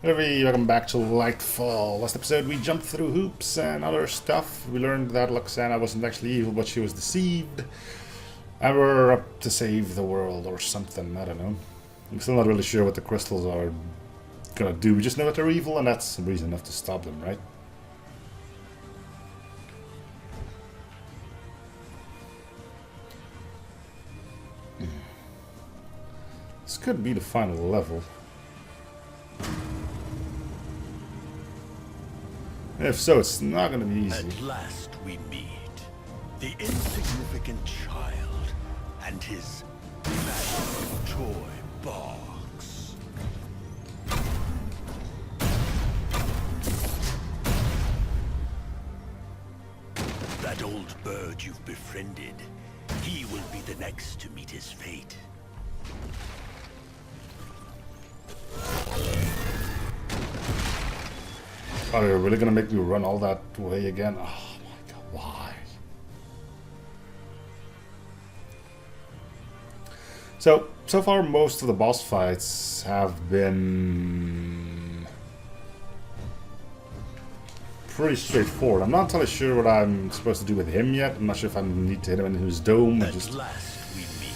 Welcome back to Lightfall. Last episode we jumped through hoops and other stuff. We learned that Loxana wasn't actually evil, but she was deceived. And we're up to save the world or something, I don't know. I'm still not really sure what the crystals are gonna do. We just know that they're evil and that's reason enough to stop them, right? This could be the final level. If so, it's not going to be easy. At last we meet the insignificant child and his magical toy box. That old bird you've befriended, he will be the next to meet his fate. Oh, you're really gonna make me run all that way again? Oh my god, why? So far most of the boss fights have been pretty straightforward. I'm not entirely sure what I'm supposed to do with him yet. I'm not sure if I need to hit him in his dome or just... At last we meet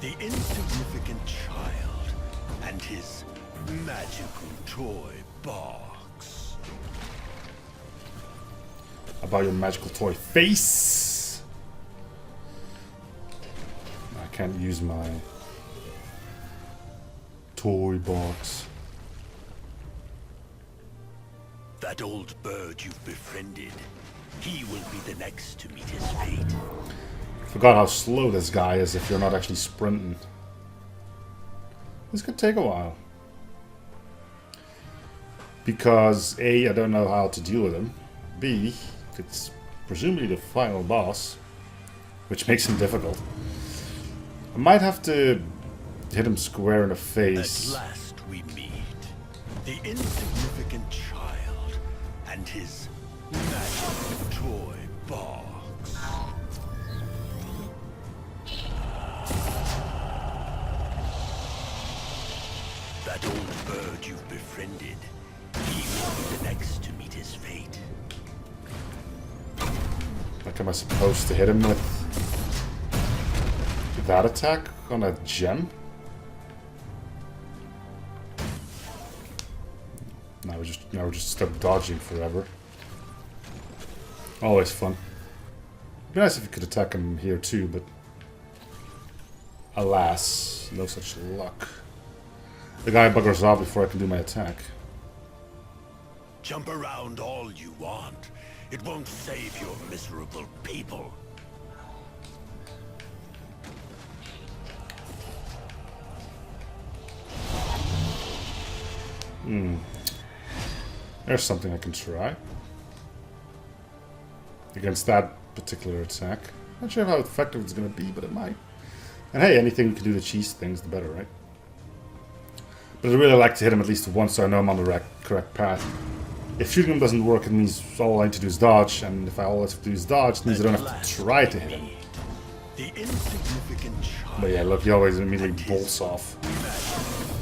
the insignificant child and his magical toy box. About your magical toy face. I can't use my toy box. That old bird you've befriended, he will be the next to meet his fate. Forgot how slow this guy is if you're not actually sprinting. This could take a while. Because A, I don't know how to deal with him. B, it's presumably the final boss, which makes him difficult. I might have to hit him square in the face. At last we meet the insignificant child and his magical toy box. That old bird you've befriended, he will be the next to meet his fate. Like, am I supposed to hit him with that attack on a gem? Now we're just stuck dodging forever. Always fun. It'd be nice if you could attack him here too, but alas, no such luck. The guy buggers off before I can do my attack. Jump around all you want. It won't save your miserable people. There's something I can try. Against that particular attack. Not sure how effective it's going to be, but it might. And hey, anything we can do to cheese things, the better, right? But I'd really like to hit him at least once so I know I'm on the correct path. If shooting him doesn't work, it means all I need to do is dodge, and if all I have to do is dodge, it means I don't have to try to hit him. The insignificant child. But yeah, look, he always immediately bolts off.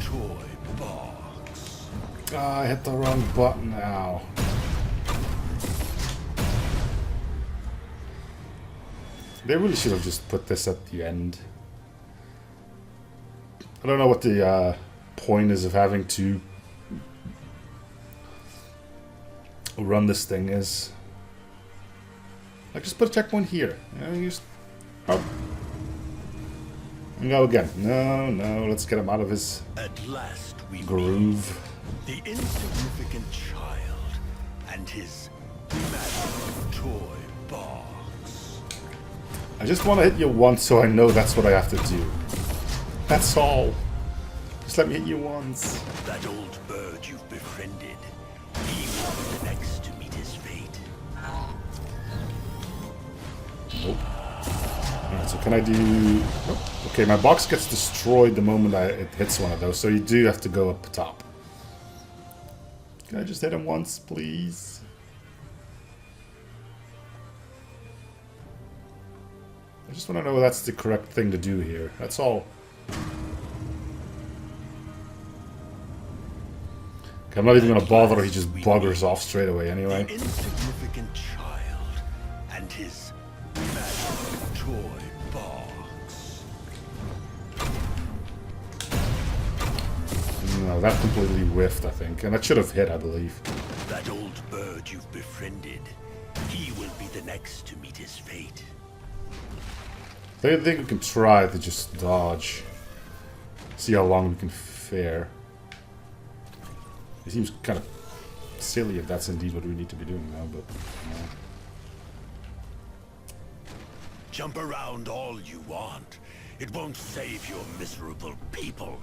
Toy box. Ah, I hit the wrong button now. They really should have just put this at the end. I don't know what the point is of having to run this thing is. Like, just put a checkpoint here. You know, just up. And go again. No, let's get him out of his At last we groove. meet the insignificant child and his magical toy box. I just want to hit you once so I know that's what I have to do. That's all. Just let me hit you once. That old bird you've befriended, he will be the next to meet his fate. Nope. Alright, so can I do... Nope. Okay, my box gets destroyed the moment it hits one of those, so you do have to go up top. Can I just hit him once, please? I just want to know that's the correct thing to do here. That's all. Okay, I'm not even gonna bother, he just buggers off straight away anyway. The insignificant child and his magical toy box. No, that completely whiffed, I think. And that should have hit, I believe. That old bird you've befriended, he will be the next to meet his fate. I think we can try to just dodge. See how long we can fare. It seems kind of silly if that's indeed what we need to be doing now, but... Jump around all you want. It won't save your miserable people.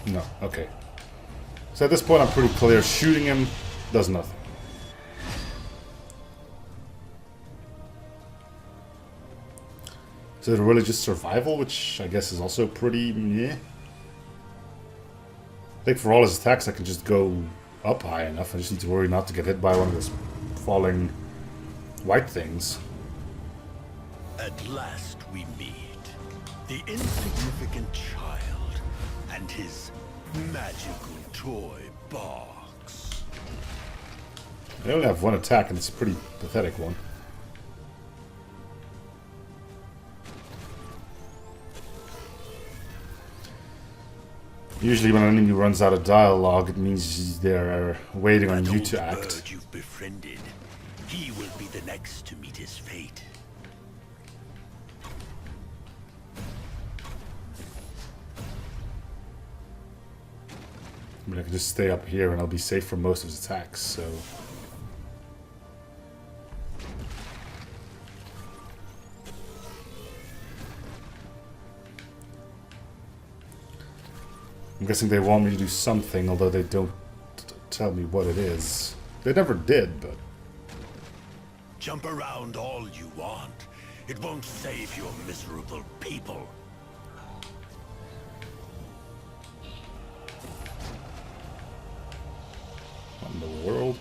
No, okay. So at this point I'm pretty clear. Shooting him does nothing. So the religious survival, which I guess is also pretty meh. I think for all his attacks I can just go up high enough. I just need to worry not to get hit by one of those falling white things. At last we meet the insignificant child and his magical toy box. I only have one attack and it's a pretty pathetic one. Usually when an enemy runs out of dialogue, it means they're waiting on you to act. Bird you've befriended, he will be the next to meet his fate. I mean, I can just stay up here and I'll be safe from most of his attacks, so... I'm guessing they want me to do something, although they don't tell me what it is. They never did, but... Jump around all you want. It won't save your miserable people. What in the world?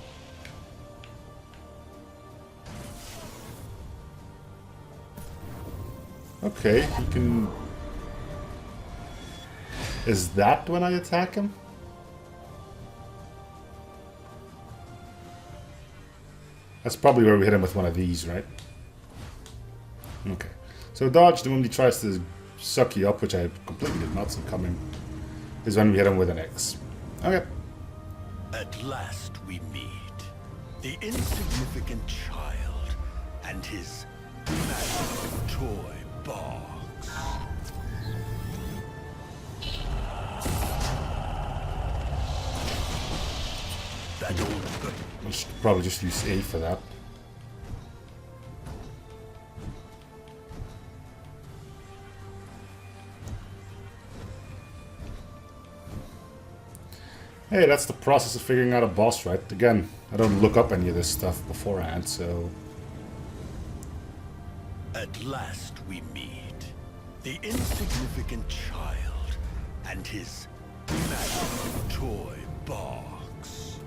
Okay, he can... Is that when I attack him? That's probably where we hit him with one of these, right? Okay. So dodge, the one he tries to suck you up, which I completely did not see coming, is when we hit him with an X. Okay. At last we meet the insignificant child and his magical toy box. That old bird. I should probably just use A for that. Hey, that's the process of figuring out a boss, right? Again, I don't look up any of this stuff beforehand, so... At last we meet the insignificant child and his magical toy box.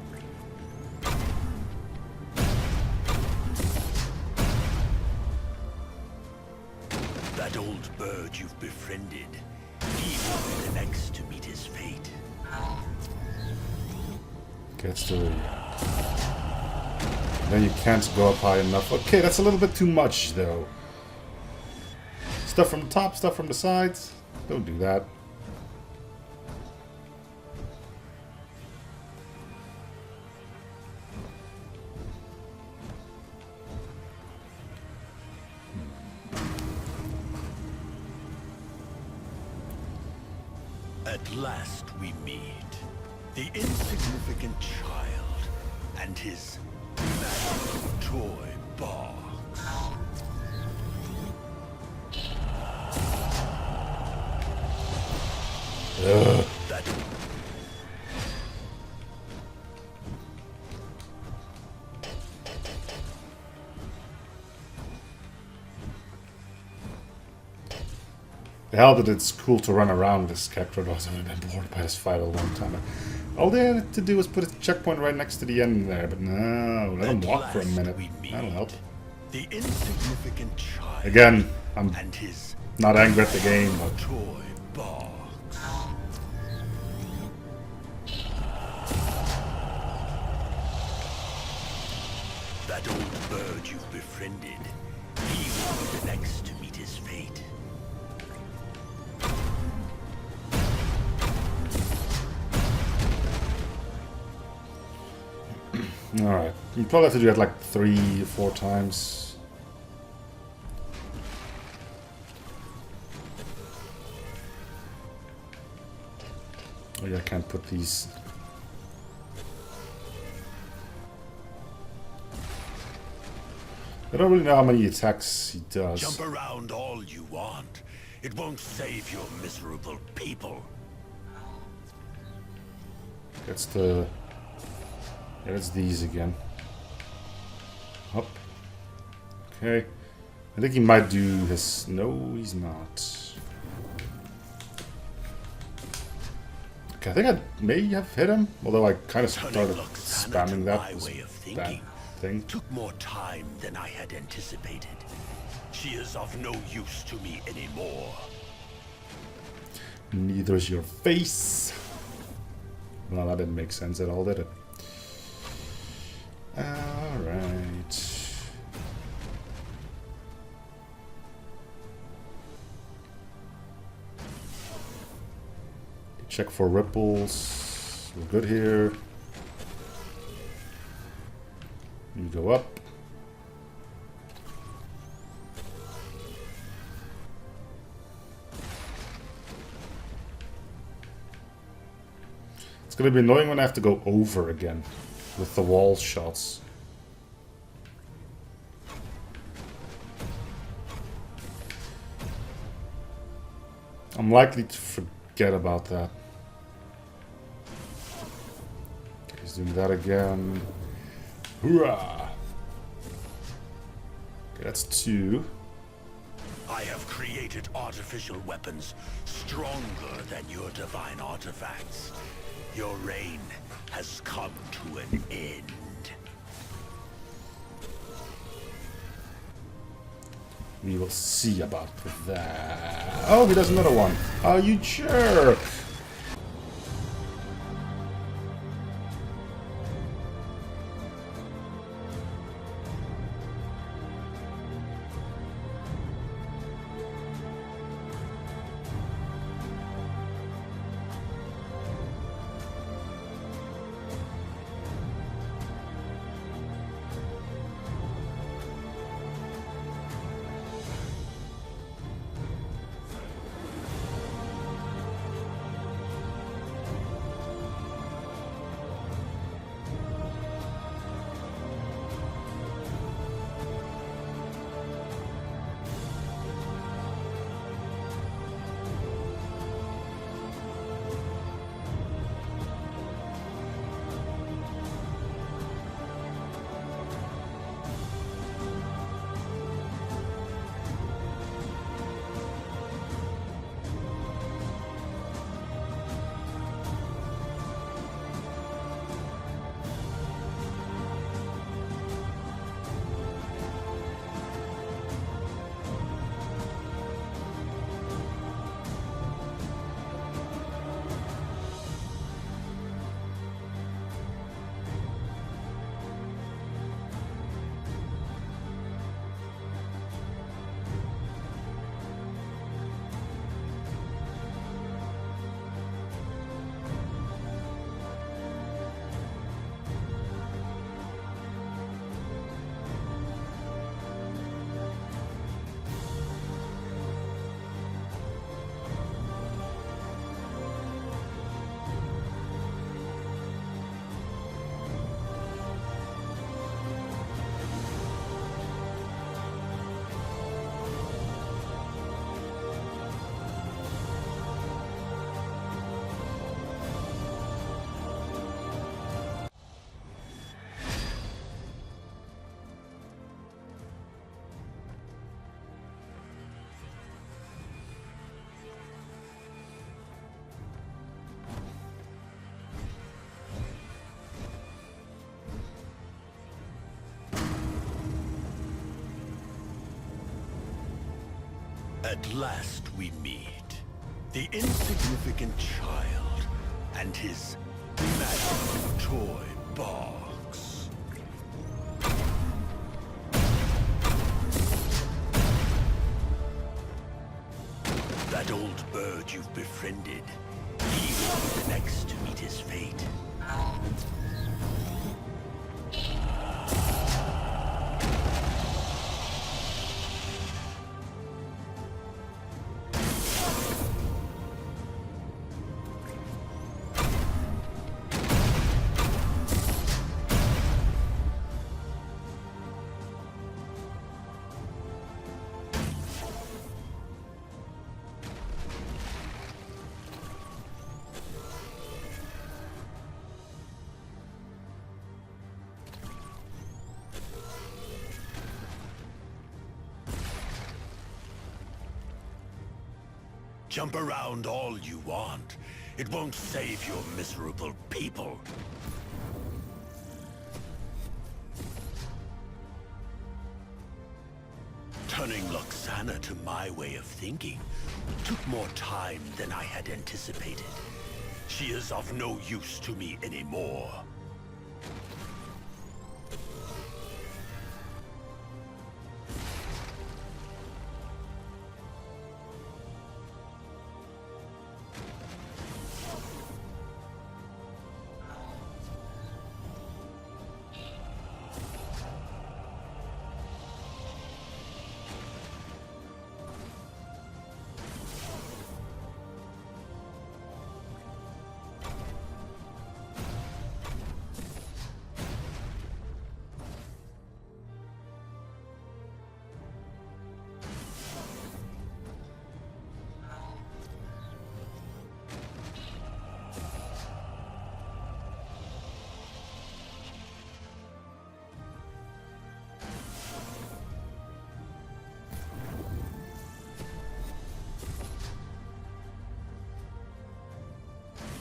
That old bird you've befriended, he will be the next to meet his fate. Gets to... Then you can't go up high enough. Okay, that's a little bit too much, though. Stuff from the top, stuff from the sides. Don't do that. At last we meet the insignificant child and his magical toy box. That The hell that it's cool to run around this character, otherwise I've been bored by this fight a long time. All they had to do was put a checkpoint right next to the end there, but no, let them At walk for a last minute. we meet That'll help. The insignificant child Again, I'm and his not angry at the game, but toy box. That old bird you befriended, he will be the next to meet his fate. alright. You probably have to do that like 3 or 4 times. Oh yeah, I can't put these. I don't really know how many attacks he does. Jump around all you want. It won't save your miserable people. That's the... Yeah, that's these again. Up. Okay. I think he might do his... No, he's not. Okay, I think I may have hit him. Although I kind of started spamming that. My way of That thinking thing. took more time than I had anticipated. She is of no use to me anymore. Neither is your face. Well, that didn't make sense at all, did it? Alright. Check for ripples. We're good here. You go up. It's gonna be annoying when I have to go over again with the wall shots. I'm likely to forget about that. Okay, he's doing that again. Hoorah! Okay, that's 2. I have created artificial weapons stronger than your divine artifacts. Your reign has come to an end. We will see about that. Oh, he does another one. Oh, you jerk! At last we meet. The insignificant child and his magic toy box. That old bird you've befriended, he will be the next to meet his fate. Jump around all you want. It won't save your miserable people. Turning Luxana to my way of thinking took more time than I had anticipated. She is of no use to me anymore.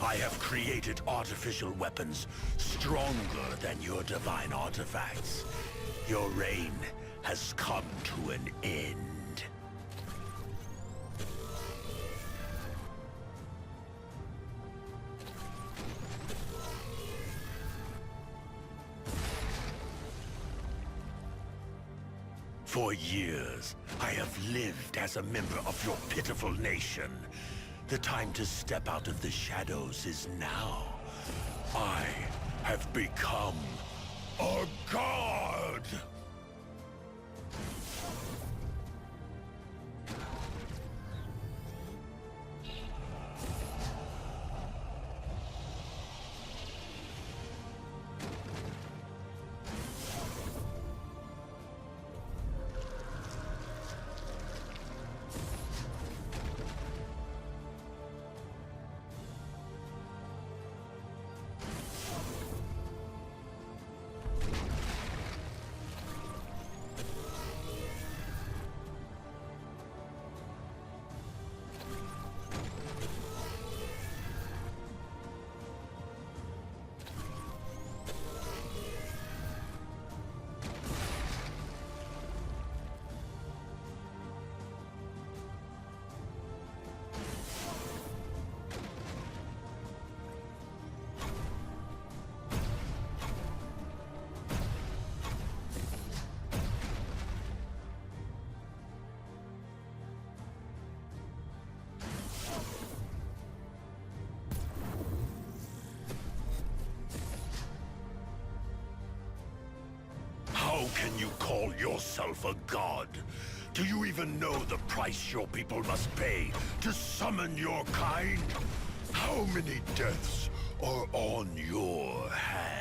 I have created artificial weapons stronger than your divine artifacts. Your reign has come to an end. For years, I have lived as a member of your pitiful nation. The time to step out of the shadows is now. I have become a god! How can you call yourself a god? Do you even know the price your people must pay to summon your kind? How many deaths are on your hands?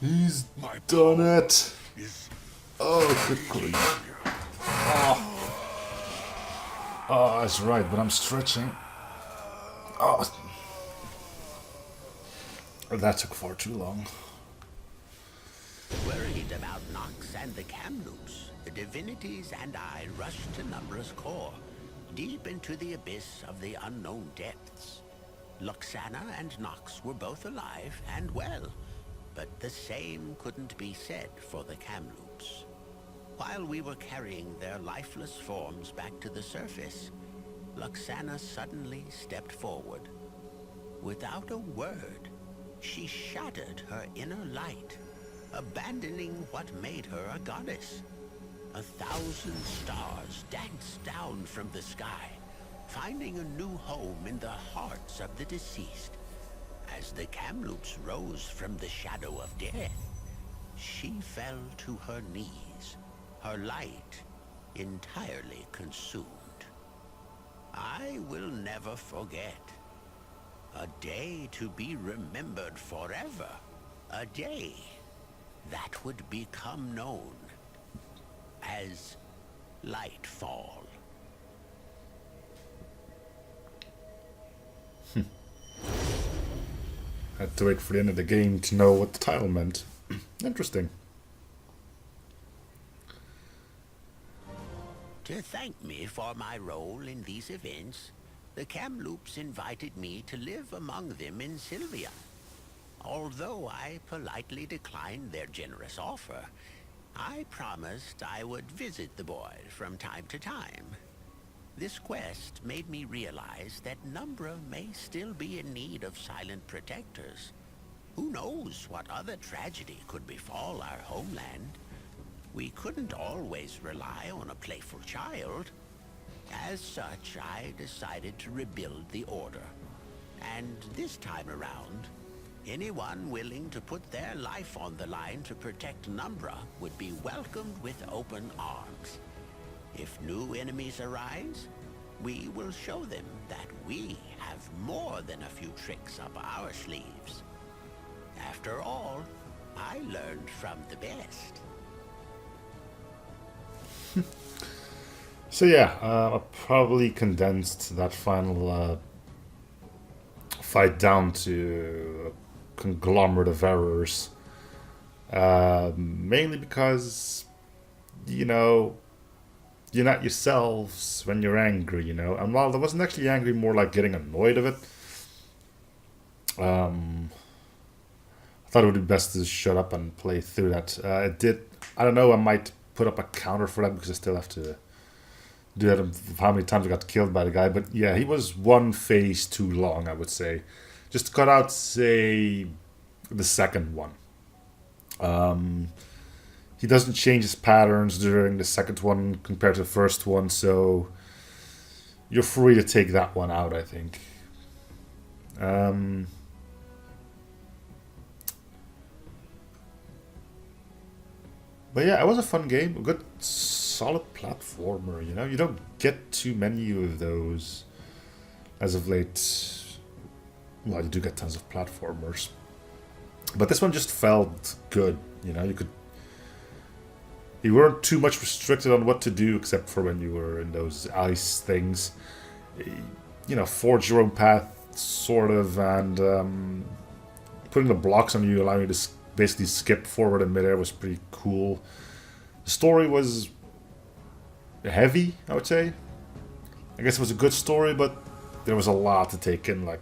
He's My done power it. is Oh, good grief. Oh, that's right, but I'm stretching. Oh, that took far too long. Worried about Nox and the Kamloops, the divinities and I rushed to Numbra's core, deep into the abyss of the unknown depths. Luxana and Nox were both alive and well, but the same couldn't be said for the Kamloops. While we were carrying their lifeless forms back to the surface, Luxana suddenly stepped forward. Without a word, she shattered her inner light, abandoning what made her a goddess. 1,000 stars danced down from the sky, finding a new home in the hearts of the deceased. As the Kamloops rose from the shadow of death, she fell to her knees, her light entirely consumed. I will never forget. A day to be remembered forever. A day that would become known as Lightfall. Had to wait for the end of the game to know what the title meant. Interesting. To thank me for my role in these events, the Kamloops invited me to live among them in Sylvia. Although I politely declined their generous offer, I promised I would visit the boys from time to time. This quest made me realize that Numbra may still be in need of silent protectors. Who knows what other tragedy could befall our homeland? We couldn't always rely on a playful child. As such, I decided to rebuild the Order. And this time around, anyone willing to put their life on the line to protect Numbra would be welcomed with open arms. If new enemies arise, we will show them that we have more than a few tricks up our sleeves. After all, I learned from the best. So yeah, I probably condensed that final fight down to a conglomerate of errors. Mainly because, you're not yourselves when you're angry, And while I wasn't actually angry, more like getting annoyed of it. I thought it would be best to shut up and play through that. I don't know, I might put up a counter for that because I still have to do that of how many times I got killed by the guy. But yeah, he was one phase too long, I would say. Just to cut out, say, the second one. He doesn't change his patterns during the second one compared to the first one, so you're free to take that one out, I think. But yeah, it was a fun game. A good, solid platformer, You don't get too many of those as of late. Well, you do get tons of platformers. But this one just felt good, You weren't too much restricted on what to do, except for when you were in those ice things. Forge your own path, sort of, and putting the blocks on you, allowing you to basically skip forward in midair was pretty cool. The story was heavy, I would say. I guess it was a good story, but there was a lot to take in. Like,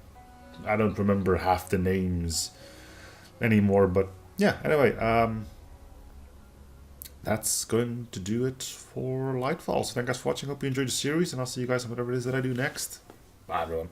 I don't remember half the names anymore, but yeah, anyway, that's going to do it for Lightfall. So thank you guys for watching. Hope you enjoyed the series, and I'll see you guys on whatever it is that I do next. Bye, everyone.